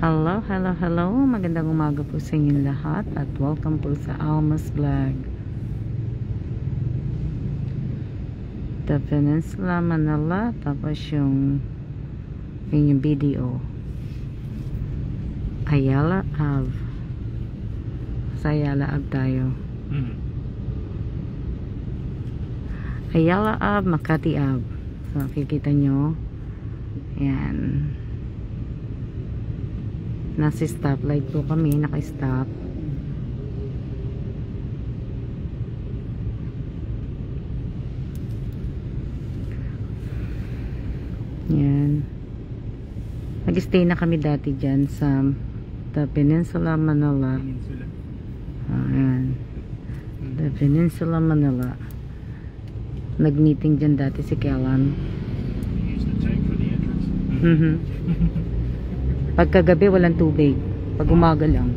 Hello, hello, hello. Magandang umaga po sa inyong lahat at welcome po sa Alma's Vlog. The Peninsula, Manila, tapos yung video Ayala Ave. Sa Ayala Ave tayo. Ayala Ave, Makati Ave. So, kikita nyo. Ayan. Nasa stoplight po kami, naka-stop. Yan. Nag-stay na kami dati dyan sa The Peninsula, Manila. Ayan. The Peninsula, Manila. Nag-meeting dyan dati si Kellan. Pagkagabi walang tubig, pag umaga lang.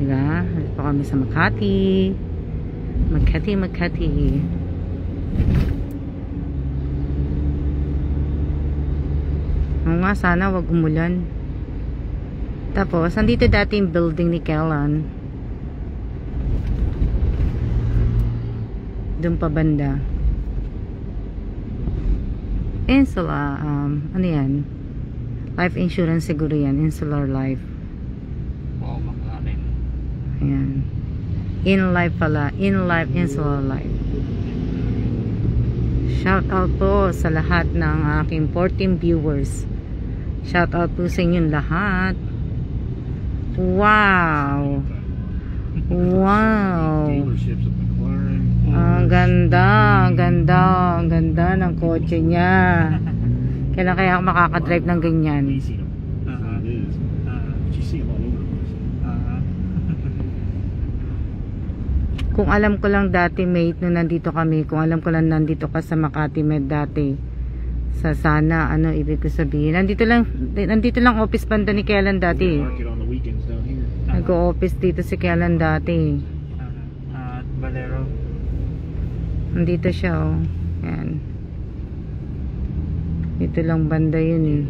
Diba? Dito kami sa Makati. Makati. Oo nga, sana wag umulan. Tapos, nandito dati yung building ni Kellan. Doon pa banda. Insula, ano yan? Life insurance siguro yan. Insular Life. Wow, makakalin. Ayan. In Life pala. In Life, Insular Life. Shout out po sa lahat ng aking 14 viewers. Shout out po sa inyong lahat. Wow! Wow! Ang ganda ng kotse niya. Kailan kaya ako makakadrive ng ganyan? Kung alam ko lang dati, mate, nung nandito kami, kung alam ko lang nandito ka sa Makati Med dati, sa sana, ano ibig ko sabihin? Nandito lang office banda ni Kellan dati. Nag-o-office dito si Kellan dati. At Valero. Nandito siya, oh. Yan. Ito lang banda yun, eh.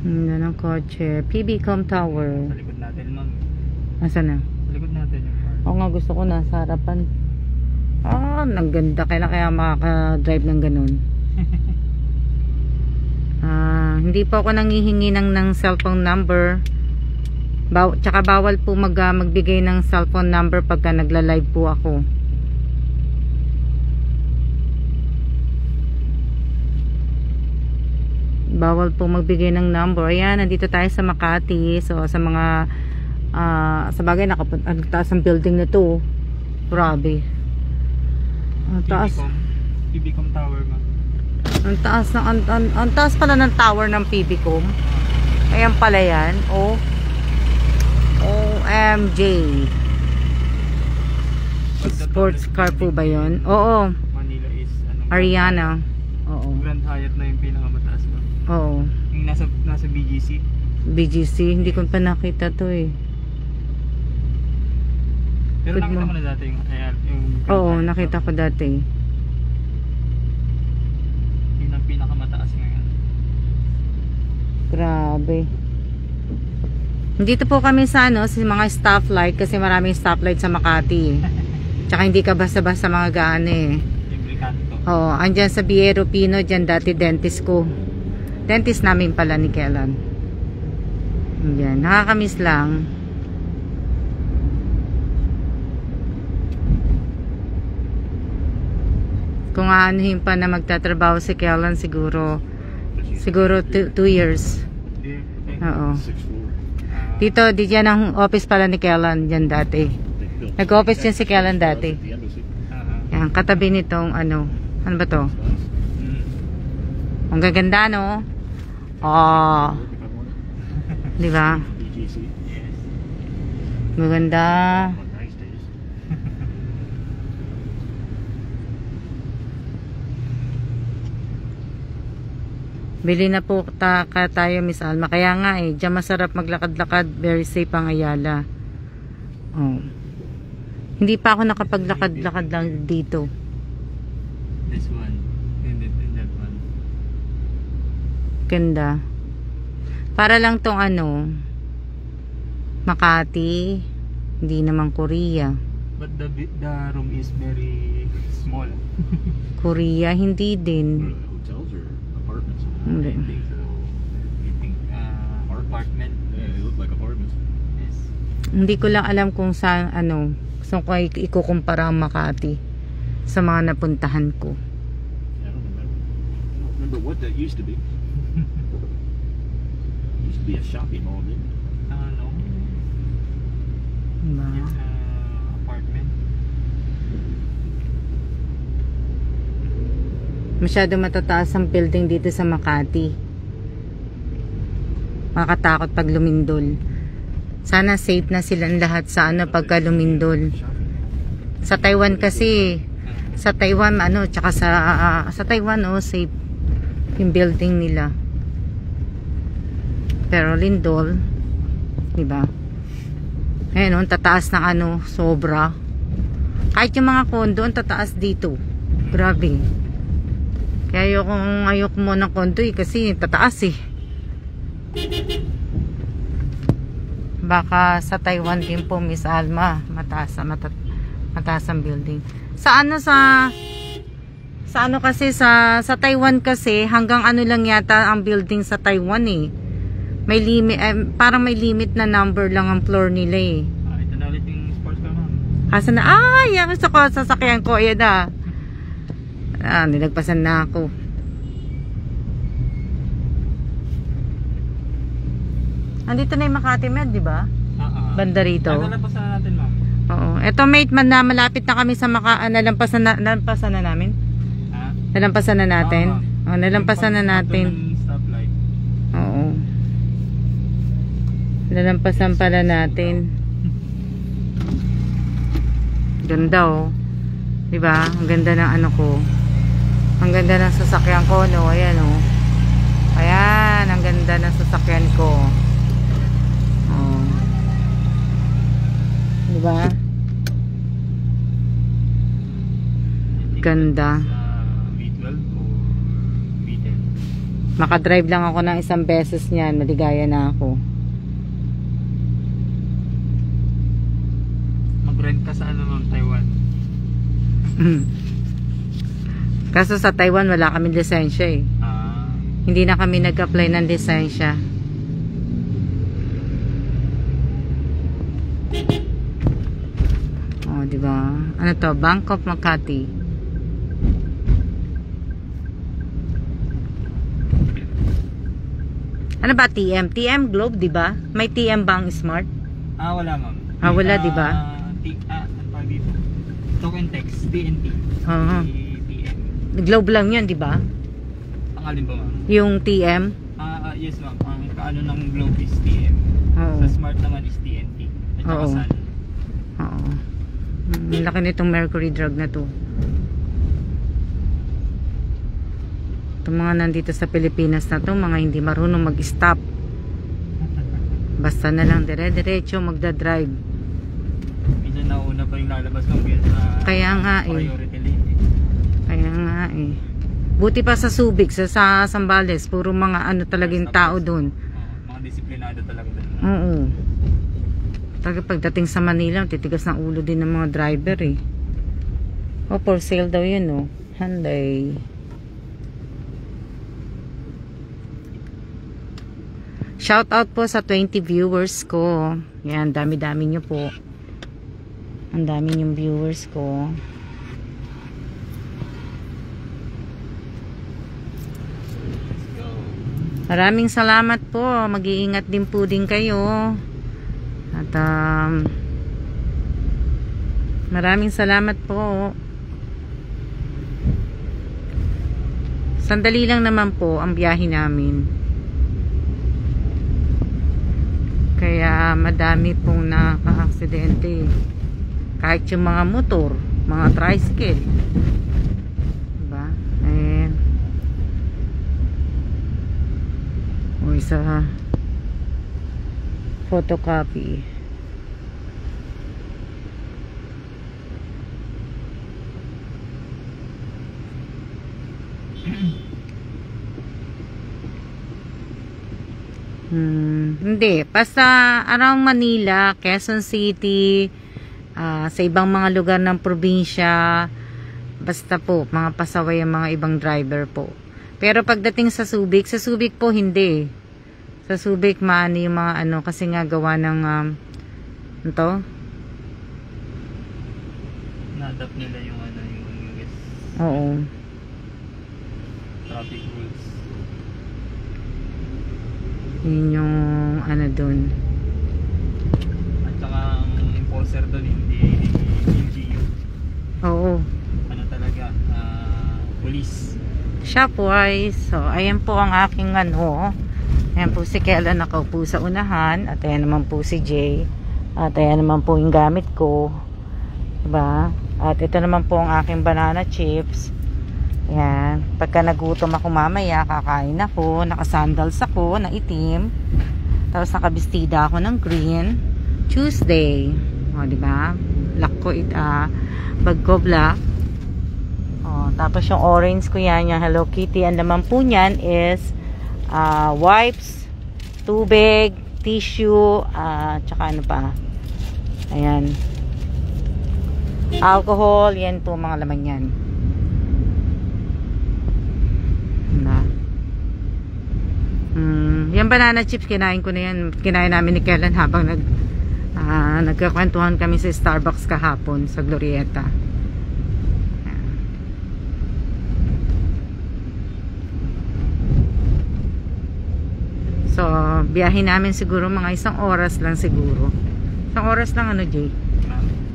Ganda ng kotse. PBcom Tower. Sa likod natin, ma'am. Asan na? Sa likod natin yung park. Oo nga, gusto ko nasa harapan. Ang ganda. Kailan kaya makaka-drive ng ganun? Hindi po ako nangihingi ng cellphone number. Tsaka bawal po magbigay ng cellphone number pagka nagla-live po ako. Bawal po magbigay ng number. Ayan, nandito tayo sa Makati. So, sa mga sa bagay, ang taas ng building na to. Grabe. Ang taas. PBcom Tower, ma'am. Ang taas pala ng tower ng PBcom. Ayan pala yan. OMG. Sports car po ba yun? Oo. Manila is Ariana. Oo. Grand Hyatt na yung pinakamataas, ma'am. Oo. Yung nasa BGC. BGC. Hindi ko pa nakita to, eh. Pero nakita mo na dati yung Oo, nakita ko dati. Yun ang pinakamataas ngayon. Grabe. Dito po kami sa mga stoplight kasi maraming stoplight sa Makati. Tsaka hindi ka basta-basta mga gaan, eh. Libre kanto. Oo, andyan sa Biero Pino, dyan dati dentist ko. Dentist namin pala ni Kellan. Yan, nakakamiss lang. Kung aanuhin pa na magtatrabaho si Kellan, siguro 2 years. Oo. Dito, di dyan ang office pala ni Kellan, dyan dati. Nag-office dyan si Kellan dati. Yan, katabi nitong ano ba to? Ang gaganda, no? Di ba? Maganda. Bili na po tayo, Miss Alma. Kaya nga, diyan masarap maglakad-lakad. Very safe ang Ayala. Hindi pa ako nakapaglakad-lakad lang dito. This one. And that one. Ganda. Para lang tong ano, Makati, hindi naman Korea. But the room is very small. Korea, hindi din. Hotels or apartments? Hindi. I think so. I think apartment. Yeah, they look like apartments. Yes. Hindi ko lang alam kung saan, ano, saan ko ikukumpara ang Makati sa mga napuntahan ko. I don't remember what that used to be. Used to be a shopping mall, didn't it? No. Diba? It's apartment. Masyado matataas ang building dito sa Makati. Makatakot pag lumindol. Sana safe na silang lahat sa ano pagka lumindol. Sa Taiwan kasi, sa Taiwan ano, tsaka sa Taiwan safe yung building nila. Pero lindol, di ba? Ayun, tataas ng ano, sobra. Kahit yung mga kondo, ang tataas dito. Grabe. Kaya ayoko mo ng kondo kasi tataas eh. Baka sa Taiwan din po, Miss Alma, mataas ang building. Sa ano kasi sa Taiwan kasi hanggang ano lang yata ang building sa Taiwan eh. May limit, parang may limit na number lang ang floor nila eh. Ito na ulit yung sports car, ma'am. Asa na? Yan gusto ko, sasakyan ko. Ayan na. Nilagpasan na ako. Andito na yung Makati Med, di ba? Banda rito. Nalampasan na natin, ma'am. Oo. Eto mate, malapit na kami sa nalampasan na namin. Ha? Nalampasan na natin. Nalampasan na natin. Stoplight. Oo. Nalampasan pala natin. Ganda oh. Diba? Ang ganda ng ano ko. Ang ganda ng sasakyan ko, no? Ayan oh. Ayan, ang ganda ng sasakyan ko. Oh. Diba? Ganda. V12 or V10? Makadrive lang ako ng isang beses niyan, maligaya na ako. Mag-rent ka sa ano, ma'am, Taiwan? Kaso sa Taiwan wala kaming lisensya eh. Hindi na kami nag-apply ng lisensya. Oh, di ba? Ano to? Bank of Makati. Ano ba TM? TM Globe, di ba? May TM Bank Smart? Wala, ma'am. Wala, di ba? Ano dito? Token text, TNT. Oo. TM. Globe lang yun, di ba? Ang alin ba, ma'am? Yung TM? Yes, ma'am. Ang kaano ng Globe is TM. Oo. Sa Smart naman is TNT. At saka Oo. Sun. Oo. Ang laki nitong Mercury drug na to. Itong mga nandito sa Pilipinas na to, mga hindi marunong mag-stop. Basta na lang dire-diretso magdadrive. Minsan nauna pa yung lalabas ng bill sa Kaya nga eh. priority lane. Kaya nga eh. Buti pa sa Subic, sa Zambales, puro mga ano talagang tao doon. Mga disiplinado talaga doon. Oo. Talaga pagdating sa Manila, titigas ng ulo din ng mga driver eh. Oh, for sale daw yun oh. Hyundai. Shout out po sa 20 viewers ko. Yan, dami-dami nyo po. Ang dami yung viewers ko. Maraming salamat po. Mag-iingat din po din kayo. At maraming salamat po. Sandali lang naman po ang biyahe namin. Kaya madami pong nakaka-aksidente. Kahit yung mga motor, mga tricycle. Diba? Eh, o isa photocopy. Hindi. Basta around Manila, Quezon City, sa ibang mga lugar ng probinsya, basta po, mga pasaway ang mga ibang driver po. Pero pagdating sa Subic po hindi. Sa Subic maani yung mga ano, kasi nga gawa ng ito. Na-adapt nila yung ano, yung US Oo. traffic rules. Yun yung ano dun. At saka ang enforcer doon hindi LGU. Oo. Ano talaga, police. Shopwise. So, ayan po ang aking ano. Ayan po si Kela nakaupo sa unahan. At ayan naman po si Jay. At ayan naman po yung gamit ko. Diba? At ito naman po ang aking banana chips. Ayan. Pagka nagutom ako mamaya, kakain ako. Nakasandals ako na itim. Tapos nakabistida ako ng green. Tuesday. O, diba? Black ko bag ko black. O, tapos yung orange ko yan, yung Hello Kitty. Ang naman po niyan is wipes, tubig, tissue, tsaka ano pa. Ayan. Alcohol, yan po mga laman yan. Yung banana chips, kinain ko na yan. Kinain namin ni Kellen habang nagkakwentuhan kami sa Starbucks kahapon sa Glorieta. So, biyahin namin siguro mga 1 oras lang siguro. 1 oras lang ano, Jay?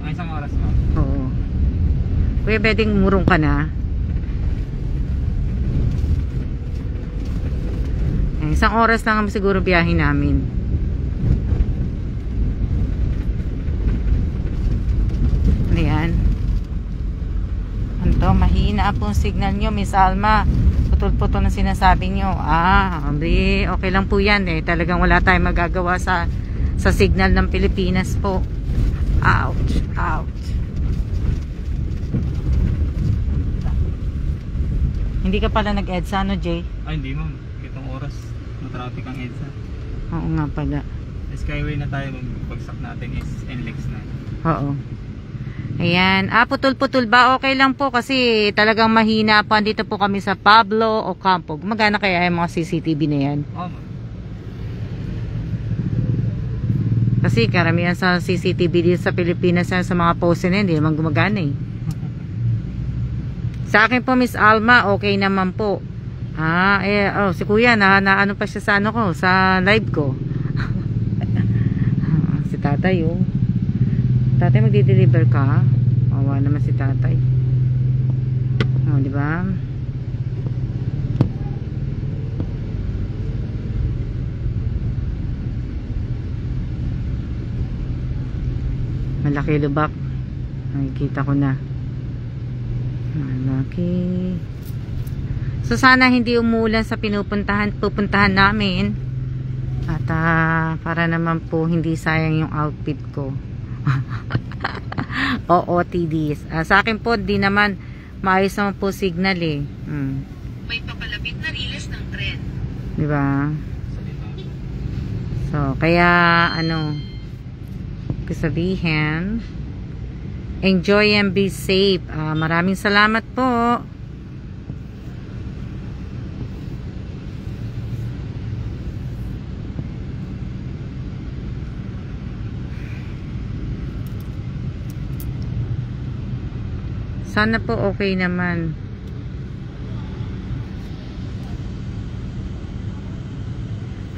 Mga 1 oras mo. Oo. Kuya, bedeng murong ka na. 1 oras lang siguro biyahin namin. Ayan. Anto, mahina pong signal nyo, Miss Alma. Putol-putol na sinasabi nyo. Okay lang po yan eh. Talagang wala tayong magagawa sa signal ng Pilipinas po. Ouch, ouch. Hindi ka pala nag-EDSA, no, Jay? Ay, hindi ma'am. Itong oras, matraffic ang EDSA. Oo nga pala. Skyway na tayo, magbagsak natin is NLEX na. Oo. Ayan. Putol-putol ba? Okay lang po kasi talagang mahina po. Andito po kami sa Pablo Ocampo. Gumagana kaya yung mga CCTV na yan? Oo ma'am. Kasi karamihan sa CCTV dito sa Pilipinas sa mga post na hindi naman gumagana eh. Sa akin po, Miss Alma, okay naman po. Si Kuya na ano pa siya sa ano ko, sa live ko. Si Tatay oh. Tatay, magdi-deliver ka? Awa naman si Tatay. Di ba? Malaki lubak. Nakikita ko na. Malaki. So sana hindi umulan sa pupuntahan namin. At para naman po hindi sayang yung outfit ko. OOTDs. Sa akin po di naman maayos naman po signal eh. May papalapit na riles ng tren. Di ba? So kaya sabihin, enjoy and be safe. Maraming salamat po. Sana po okay naman.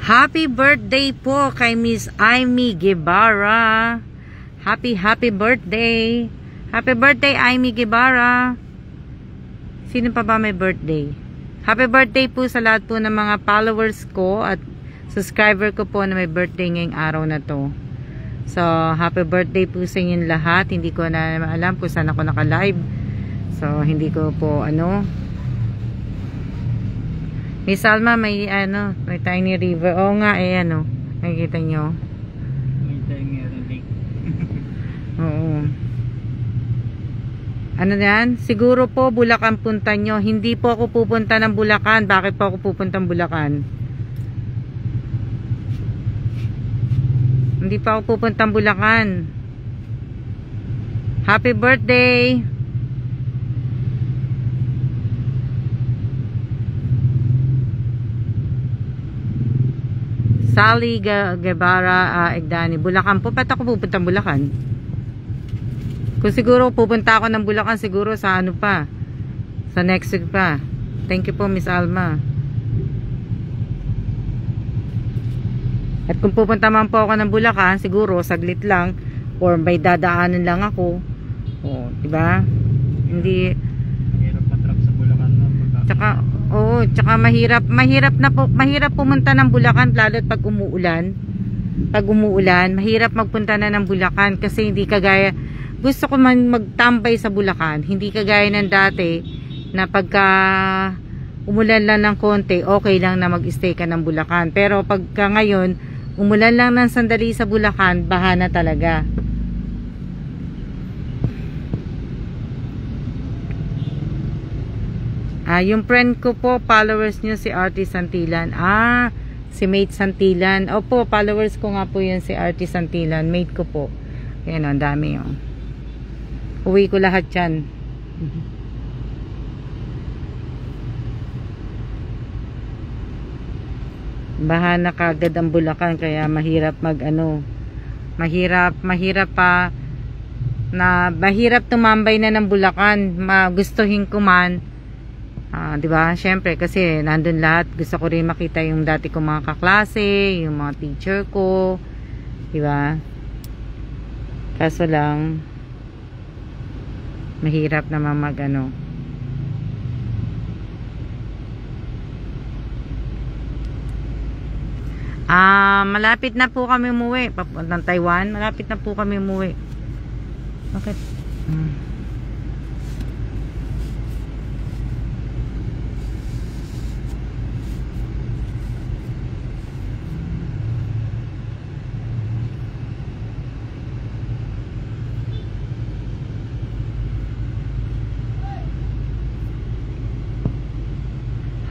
Happy birthday po kay Miss Amy Guevara. Happy birthday. Happy birthday, Amy Guevara. Sino pa ba may birthday? Happy birthday po sa lahat po ng mga followers ko at subscriber ko po na may birthday ngayong araw na to. So, happy birthday po sa inyong lahat. Hindi ko na alam kung saan ako naka-live. So, hindi ko po Miss Alma, may tiny river. Oo nga, nakikita nyo. May tiny lake. Oo. Ano yan? Siguro po Bulacan punta nyo. Hindi po ako pupunta ng Bulacan. Bakit po ako pupunta ng Bulacan? Hindi pa ako pupunta ng Bulacan. Happy birthday! Sally Guevara Egdani. Bulacan po. Ba't ako pupunta ng Bulacan? Kung siguro pupunta ako ng Bulacan, siguro sa ano pa, sa next week pa. Thank you po, Miss Alma. At kung pupunta man po ako ng Bulacan, siguro saglit lang or may dadaanan lang ako. Oh, di ba? Hindi Mahirap matrap sa Bulacan na. tsaka tsaka mahirap pumunta ng Bulacan lalo pag umuulan. Pag umuulan, mahirap magpunta na ng Bulacan kasi hindi kagaya, gusto ko man magtambay sa Bulacan, hindi kagaya ng dati na pagka umulan lang ng konti, okay lang na mag-stay ka ng Bulacan. Pero pagka ngayon, umulan lang ng sandali sa Bulacan, baha na talaga. Yung friend ko po, followers nyo si Artie Santilan. Si Mate Santilan. Opo, followers ko nga po yun si Artie Santilan. Mate ko po. Ayan, ang dami yun. Uwi ko lahat yan. Baha na kagad ang Bulacan, kaya mahirap mahirap tumambay na ng Bulacan. Gustuhin ko man, di ba? Syempre kasi nandun lahat. Gusto ko rin makita yung dati kong mga kaklase, yung mga teacher ko, di ba? Kaso lang mahirap naman malapit na po kami umuwi papuntang Taiwan. Malapit na po kami umuwi. Bakit?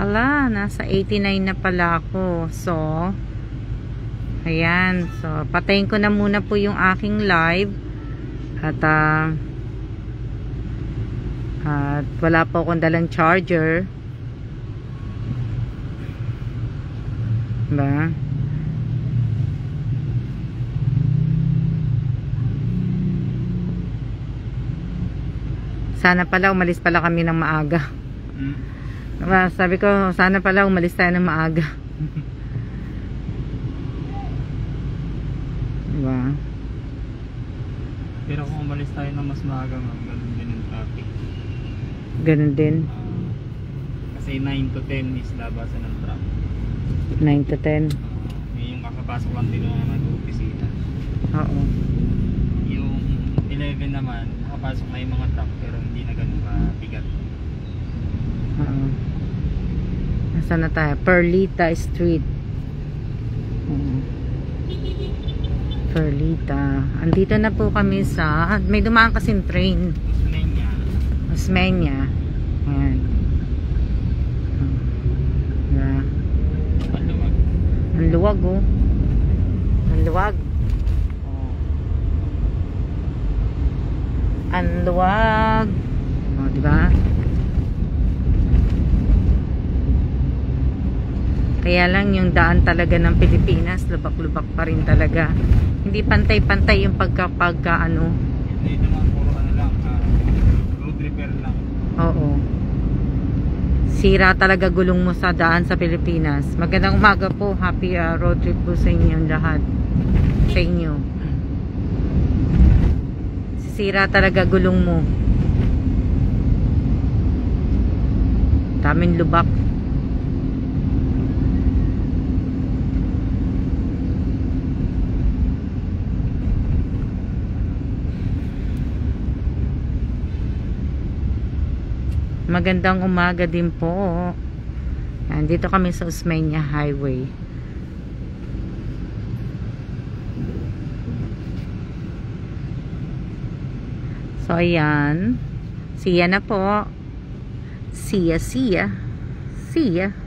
Hala, nasa 89 na pala ako. So, ayan. So, patayin ko na muna po yung aking live. At wala po akong dalang charger. Diba? Sana pala umalis pala kami ng maaga. Sabi ko, sana pala umalis tayo ng maaga. Diba? Pero kung umalis tayo ng mas maaga, ganun din yung traffic. Ganun din. Kasi 9 to 10 is labasan ng traffic. 9 to 10. Yung kakapasok lang din naman ng opisina. Oo. Yung 11 naman, makapasok na yung mga truck pero hindi na ganun mabigat. Oo. Nasaan na tayo? Perlita Street. Perlita. Andito na po kami sa, may dumaan kasing train. Osmeña. Ayan. Diba? Ang luwag oh. Ang luwag. Ang luwag. O, diba? Kaya lang yung daan talaga ng Pilipinas, lubak-lubak pa rin talaga. Hindi pantay-pantay yung pagka Hindi naman, puro lang, road repair lang. Oo. Sira talaga gulong mo sa daan sa Pilipinas. Magandang umaga po. Happy road trip po sa inyong lahat. Sa inyo. Sira talaga gulong mo. Daming lubak. Magandang umaga din po. Dito kami sa Osmeña Highway. So ayan, See ya na po. See ya, see ya. See ya.